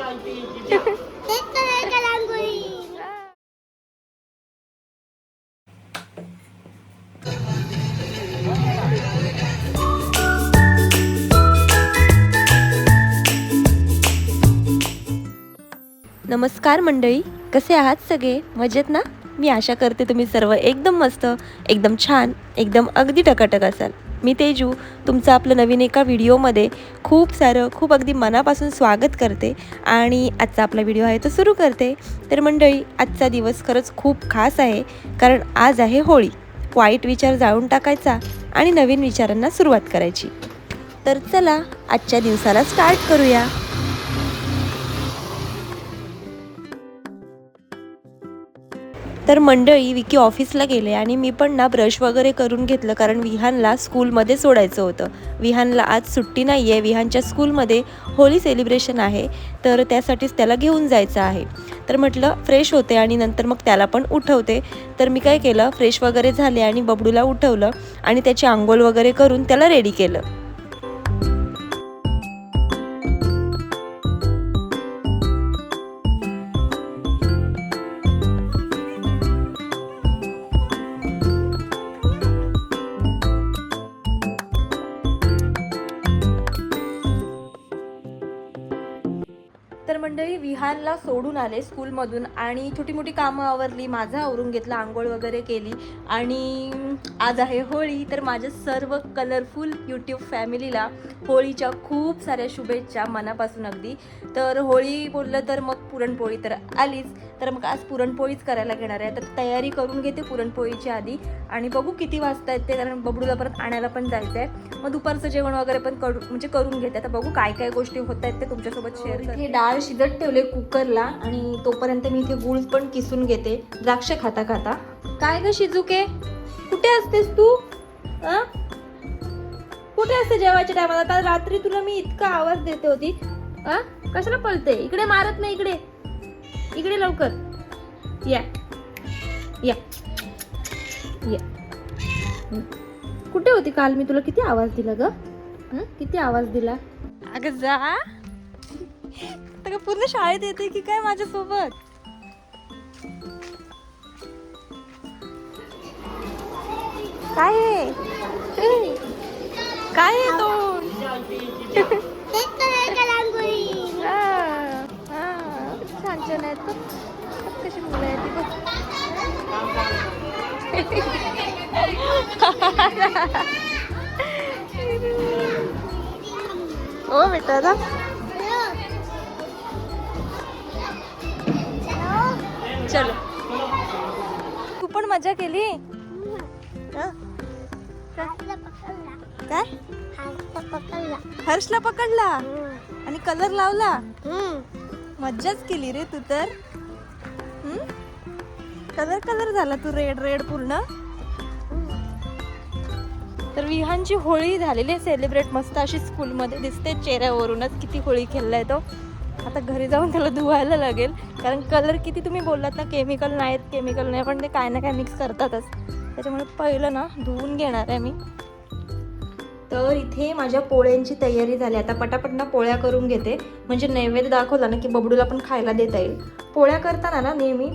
नमस्कार मंडळी, कसे आहात सगळे? मजेत ना? मी आशा करते तुम्ही सर्व एकदम मस्त, एकदम छान, एकदम अगदी टकाटक असाल. मी तेजू तुमचं आपलं नवीन एका व्हिडिओमध्ये खूप अगदी मनापासून स्वागत करते आणि आजचा आपला व्हिडिओ आहे तो सुरू करते. तर मंडळी, आजचा दिवस खरंच खूप खास आहे, कारण आज आहे होळी. वाईट विचार जाळून टाकायचा आणि नवीन विचारांना सुरुवात करायची. तर चला आजच्या दिवसाला स्टार्ट करूया. तर मंडळी, विकी ऑफिसला गेले आणि मी पण ना ब्रश वगैरे करून घेतलं, कारण विहानला स्कूलमध्ये सोडायचं होतं. विहानला आज सुट्टी नाही आहे, विहानच्या स्कूलमध्ये होळी सेलिब्रेशन आहे, तर त्यासाठीच त्याला घेऊन जायचं आहे. तर म्हटलं फ्रेश होते आणि नंतर मग त्याला पण उठवते. तर मी काय केलं, फ्रेश वगैरे झाले आणि बबडूला उठवलं आणि त्याची आंघोळ वगैरे करून त्याला रेडी केलं. तर मंडळी, विहानला सोडून आले स्कूलमधून आणि छोटी मोठी कामं आवरली, माझं आवरून घेतलं, आंघोळ वगैरे केली आणि आज आहे होळी. तर माझ्या सर्व कलरफुल यूट्यूब फॅमिलीला होळीच्या खूप साऱ्या शुभेच्छा मनापासून अगदी. तर होळी बोललं तर मग पुरणपोळी तर आलीच, तर मग आज पुरणपोळीच करायला घेणार आहे. तर तयारी करून घेते पुरणपोळीच्या आधी आणि बघू किती वाजता येते, कारण बबडूला परत आणायला पण जायचं आहे. मग दुपारचं जेवण वगैरे पण करून घेते. आता बघू काय काय गोष्टी होत आहेत ते तुमच्यासोबत शेअर करते. हे डाळ शिजत ठेवले कुकरला आणि तोपर्यंत मी इथे गुळ पण किसून घेते, द्राक्ष खाता खाता. काय ग शिजुके, कुठे असतेस तू? कुठे असते जेवायच्या टायमाला? आता रात्री तुला मी इतका आवाज देते होती, कशाला पळते? इकडे मारत नाही, इकडे इकडे लवकर या या या. कुठे होती काल? मी तुला किती आवाज दिला ग, किती आवाज दिला? अगं जा, पूर्ण शाळेत येते की काय माझ्यासोबत? काय आहे? काय आहे तो? छान छान आहेत बघ, कशी मुलं आहेत ती बघ. ओ बेटा ना, चलो तू पण मजा केली? काय? हर्षला पकडला आणि कलर लावला? मज्जाच केली रे तू तर. कलर झाला तू, रेड रेड पूर्ण. तर विहानची होळी झालेली आहे सेलिब्रेट, मस्त अशी स्कूलमध्ये दिसते चेहऱ्यावरूनच किती होळी खेळलाय तो. आता घरी जाऊन त्याला धुवायला लागेल, कारण कलर किती तुम्ही बोललात ना केमिकल नाही, पण ते काय ना काय मिक्स करतातच, त्याच्यामुळे पहिलं ना धुवून घेणार आहे मी. तर इथे माझ्या पोळ्यांची तयारी झाली. आता पटापट ना पोळ्या करून घेते, म्हणजे नैवेद्य दाखवला ना की बबडूला पण खायला देता येईल. पोळ्या करताना ना नेहमी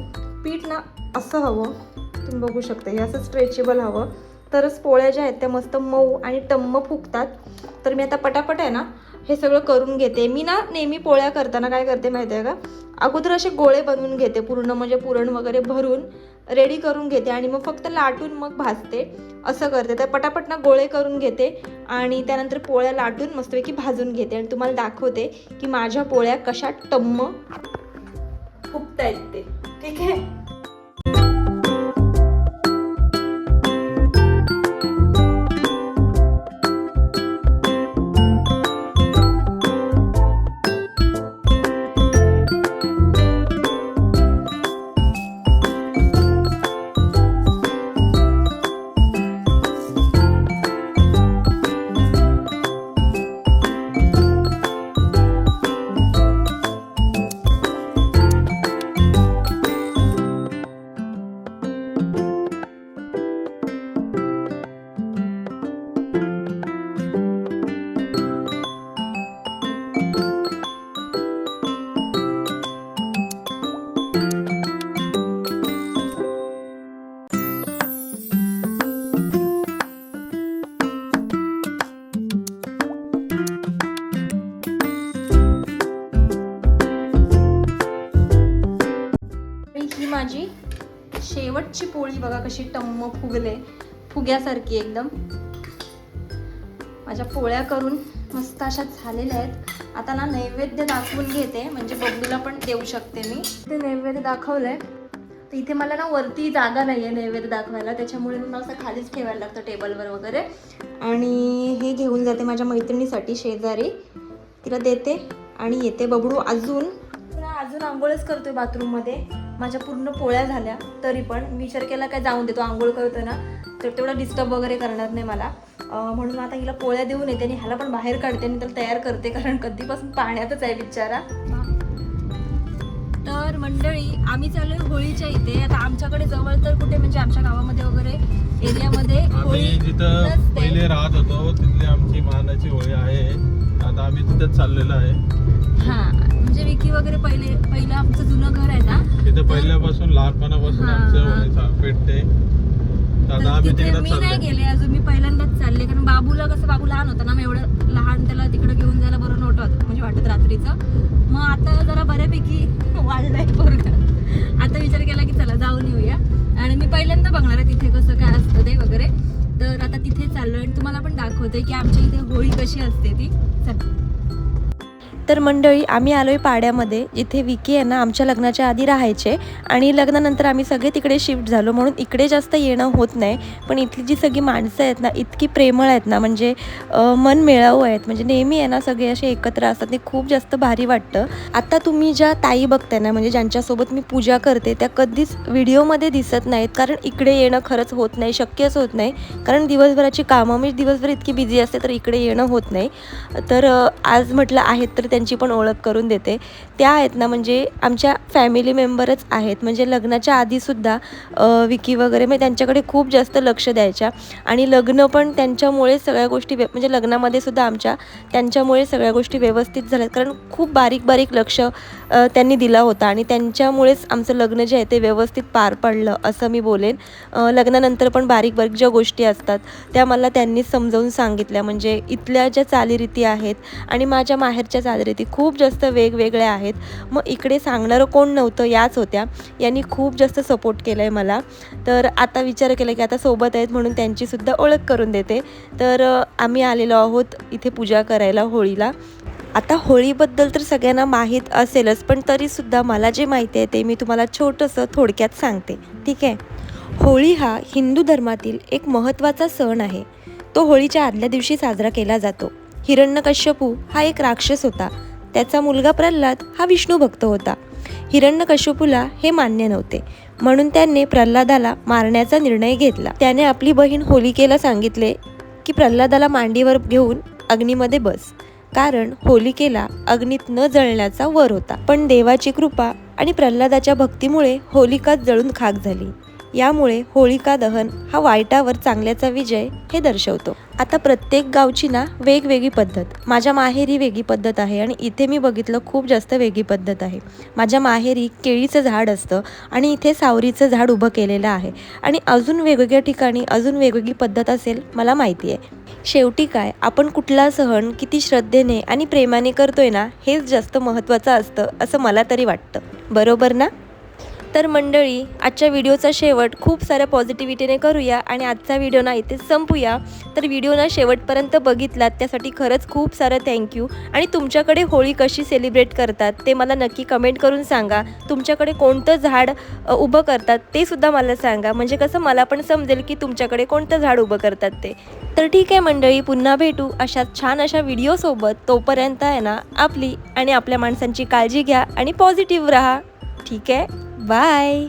पीठ ना असं हवं, तुम्ही बघू शकता, हे असं स्ट्रेचेबल हवं, तरच पोळ्या ज्या आहेत त्या मस्त मऊ आणि टम्म फुगतात. तर मी आता पटापट आहे ना हे सगळं करून घेते. मी ना नेहमी पोळ्या करताना काय करते माहिती आहे का, अगोदर असे गोळे बनवून घेते पूर्ण, म्हणजे पुरण वगैरे भरून रेडी करून घेते आणि मग फक्त लाटून मग भाजते, असं करते. तर पटापट ना गोळे करून घेते आणि त्यानंतर पोळ्या लाटून मस्तपैकी भाजून घेते आणि तुम्हाला दाखवते की माझ्या पोळ्या कशा टम्म फुगतायत ते. ठीक आहे. शेवटची पोळी बघा कशी टम्म फुगले, फुग्यासारखी एकदम. माझ्या पोळ्या करून मस्त अशा झालेल्या आहेत. आता ना नैवेद्य दाखवून घेते, म्हणजे बबलूला पण देऊ शकते मी. ते नैवेद्य दाखवलंय तर इथे मला ना वरती जागा नाही आहे नैवेद्य दाखवायला, त्याच्यामुळे मला असं खालीच ठेवायला लागतं टेबलवर वगैरे. आणि हे घेऊन जाते माझ्या मैत्रिणीसाठी शेजारी, तिला देते आणि येते. बबडू अजून आंघोळच करतोय बाथरूममध्ये. माझ्या पूर्ण पोळ्या झाल्या तरी पण मी विचार केला काय जाऊन देतो, आंघोळ करतो ना तर तेवढा डिस्टर्ब वगैरे करणार नाही मला, म्हणून आता हिला पोळ्या देऊन येते आणि ह्याला पण बाहेर काढते आणि त्याला तयार करते, कारण कधीपासून पाण्यातच आहे बिचारा. तर मंडळी आम्ही चाललोय होळीच्या इथे. आता आमच्याकडे जवळ तर कुठे म्हणजे आमच्या गावामध्ये वगैरे एरियामध्ये आम्ही जिथं पहिले राहत होतो तिथली आमची मानाची होळी आहे. आता आम्ही तिथेच चाललेलो आहे. हा म्हणजे विकी वगैरे पहिलं आमचं जुनं घर आहे ना तिथे पहिल्यापासून लहानपणापासून आमचं पेटते. आता आम्ही तिकडे मी नाही गेले अजून, मी पहिल्यांदाच चालले, कारण बाबूला कसं बाबू लहान होता ना, मग एवढं लहान त्याला तिकडे घेऊन जायला बरं नव्हतं म्हणजे वाटत रात्रीचं. मग आता जरा बऱ्यापैकी वाढलाय पोरगा. आता विचार केला की चला जाऊन येऊया, आणि मी पहिल्यांदा बघणार आहे तिथे कसं काय असतं ते वगैरे. तर आता तिथे चाललोय आणि तुम्हाला पण दाखवते की आमच्या इथे होळी कशी असते ती. चला. तर मंडळी आम्ही आलोय पाड्यामध्ये, जिथे विकी आहे ना आमच्या लग्नाच्या आधी राहायचे आणि लग्नानंतर आम्ही सगळे तिकडे शिफ्ट झालो, म्हणून इकडे जास्त येणं होत नाही. पण इथली जी सगळी माणसं आहेत ना इतकी प्रेमळ आहेत ना, म्हणजे मन मिळावू आहेत, म्हणजे नेहमी आहे ना सगळे असे एकत्र असतात, ते खूप जास्त भारी वाटतं. आता तुम्ही ज्या ताई बघताय ना, म्हणजे ज्यांच्यासोबत मी पूजा करते, त्या कधीच व्हिडिओमध्ये दिसत नाहीत, कारण इकडे येणं खरंच होत नाही, शक्यच होत नाही, कारण दिवसभराची कामं मी दिवसभर इतकी बिझी असते तर इकडे येणं होत नाही. तर आज म्हटलं आहेत तर त्यांची पण ओळख करून देते. त्या आहेत ना म्हणजे आमच्या फॅमिली मेंबरच आहेत, म्हणजे लग्नाच्या आधीसुद्धा विकी वगैरे म्हणजे त्यांच्याकडे खूप जास्त लक्ष द्यायच्या, आणि लग्न पण त्यांच्यामुळे सगळ्या गोष्टी म्हणजे लग्नामध्ये सुद्धा आमच्या त्यांच्यामुळे सगळ्या गोष्टी व्यवस्थित झाल्यात, कारण खूप बारीक बारीक लक्ष त्यांनी दिला होता, आणि त्यांच्यामुळेच आमचं लग्न जे आहे ते व्यवस्थित पार पडलं असं मी बोलेन. लग्नानंतर पण बारीक बारीक ज्या गोष्टी असतात त्या मला त्यांनीच समजावून सांगितल्या, म्हणजे इथल्या ज्या चालीरीती आहेत आणि माझ्या माहेरच्या चालीरीती खूप जास्त वेगवेगळ्या आहेत. मग इकडे सांगणारं कोण नव्हतं, याच होत्या. यांनी खूप जास्त सपोर्ट केला आहे मला. तर आता विचार केला की आता सोबत आहेत म्हणून त्यांचीसुद्धा ओळख करून देते. तर आम्ही आलेलो आहोत इथे पूजा करायला होळीला. आता होळीबद्दल तर सगळ्यांना माहीत असेलच, पण तरीसुद्धा मला जे माहिती आहे ते मी तुम्हाला छोटंसं थोडक्यात सांगते, ठीक आहे. होळी हा हिंदू धर्मातील एक महत्त्वाचा सण आहे. तो होळीच्या आदल्या दिवशी साजरा केला जातो. हिरण्यकश्यपू हा एक राक्षस होता. त्याचा मुलगा प्रल्हाद हा विष्णू भक्त होता. हिरण्यकश्यपूला हे मान्य नव्हते, म्हणून त्याने प्रल्हादाला मारण्याचा निर्णय घेतला. त्याने आपली बहीण होलिकेला सांगितले की प्रल्हादाला मांडीवर घेऊन अग्नीमध्ये बस, कारण होलिकेला अग्नीत न जळण्याचा वर होता. पण देवाची कृपा आणि प्रल्हादाच्या भक्तीमुळे होलिका जळून खाक झाली. यामुळे होळिका दहन हा वाईटावर चांगल्याचा विजय हे दर्शवतो. आता प्रत्येक गावची ना वेगवेगळी पद्धत, माझ्या माहेरी वेगळी पद्धत आहे आणि इथे मी बघितलं खूप जास्त वेगळी पद्धत आहे. माझ्या माहेरी केळीचं झाड असतं आणि इथे सावरीचं झाड उभं केलेलं आहे, आणि अजून वेगवेगळ्या ठिकाणी अजून वेगवेगळी पद्धत असेल मला माहिती आहे. शेवटी काय, आपण कुठला सण किती श्रद्धेने आणि प्रेमाने करतोय ना हेच जास्त महत्त्वाचं असतं असं मला तरी वाटतं, बरोबर ना. तर मंडळी आजच्या व्हिडिओचा शेवट खूप साऱ्या पॉझिटिव्हिटीने करूया आणि आजचा व्हिडिओ ना इथेच संपूया. तर व्हिडिओ ना शेवटपर्यंत बघितलात त्यासाठी खरंच खूप सारं थँक्यू. आणि तुमच्याकडे होळी कशी सेलिब्रेट करतात ते मला नक्की कमेंट करून सांगा. तुमच्याकडे कोणतं झाड उभं करतात ते सुद्धा मला सांगा, म्हणजे कसं मला पण समजेल की तुमच्याकडे कोणतं झाड उभं करतात ते. तर ठीक आहे मंडळी, पुन्हा भेटू अशा छान अशा व्हिडिओसोबत. तोपर्यंत आहे ना आपली आणि आपल्या माणसांची काळजी घ्या आणि पॉझिटिव्ह राहा, ठीक आहे. बाय.